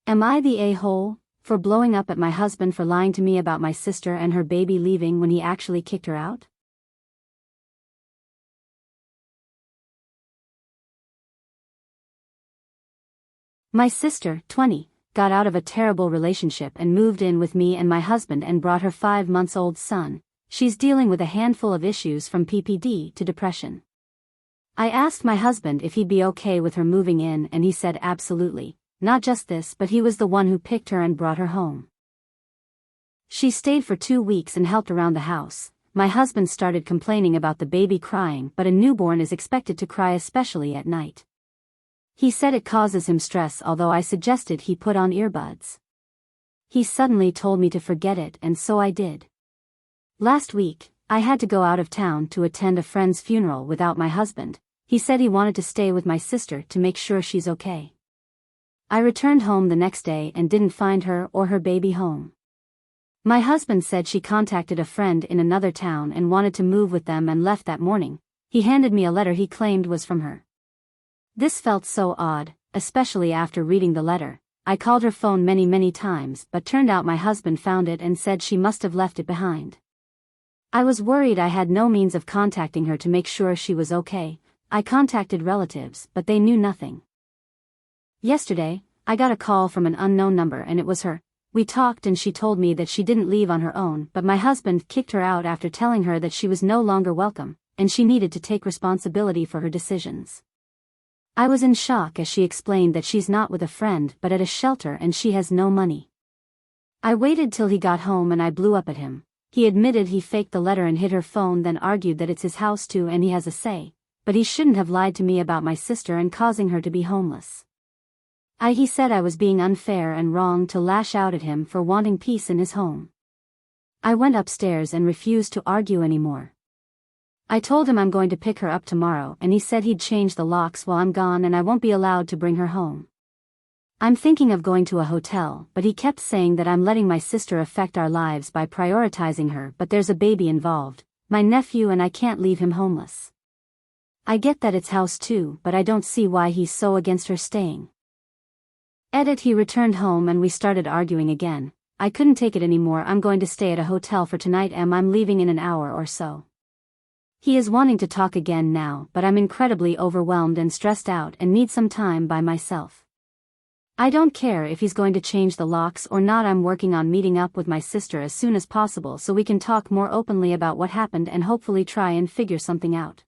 Am I the a-hole for blowing up at my husband for lying to me about my sister and her baby leaving when he actually kicked her out? My sister, 20, got out of a terrible relationship and moved in with me and my husband and brought her 5-month-old son. She's dealing with a handful of issues from PPD to depression. I asked my husband if he'd be okay with her moving in and he said absolutely. Not just this, but he was the one who picked her and brought her home. She stayed for 2 weeks and helped around the house. My husband started complaining about the baby crying, but a newborn is expected to cry especially at night. He said it causes him stress, although I suggested he put on earbuds. He suddenly told me to forget it, and so I did. Last week, I had to go out of town to attend a friend's funeral without my husband. He said he wanted to stay with my sister to make sure she's okay. I returned home the next day and didn't find her or her baby home. My husband said she contacted a friend in another town and wanted to move with them and left that morning. He handed me a letter he claimed was from her. This felt so odd, especially after reading the letter. I called her phone many times, but turned out my husband found it and said she must have left it behind. I was worried I had no means of contacting her to make sure she was okay. I contacted relatives, but they knew nothing. Yesterday, I got a call from an unknown number and it was her. We talked and she told me that she didn't leave on her own, but my husband kicked her out after telling her that she was no longer welcome, and she needed to take responsibility for her decisions. I was in shock as she explained that she's not with a friend but at a shelter and she has no money. I waited till he got home and I blew up at him. He admitted he faked the letter and hid her phone, then argued that it's his house too and he has a say, but he shouldn't have lied to me about my sister and causing her to be homeless. He said I was being unfair and wrong to lash out at him for wanting peace in his home. I went upstairs and refused to argue anymore. I told him I'm going to pick her up tomorrow and he said he'd change the locks while I'm gone and I won't be allowed to bring her home. I'm thinking of going to a hotel, but he kept saying that I'm letting my sister affect our lives by prioritizing her, but there's a baby involved, my nephew, and I can't leave him homeless. I get that it's house too, but I don't see why he's so against her staying. He returned home and we started arguing again. I couldn't take it anymore. I'm going to stay at a hotel for tonight. I'm leaving in an hour or so. He is wanting to talk again now, but I'm incredibly overwhelmed and stressed out and need some time by myself. I don't care if he's going to change the locks or not. I'm working on meeting up with my sister as soon as possible so we can talk more openly about what happened and hopefully try and figure something out.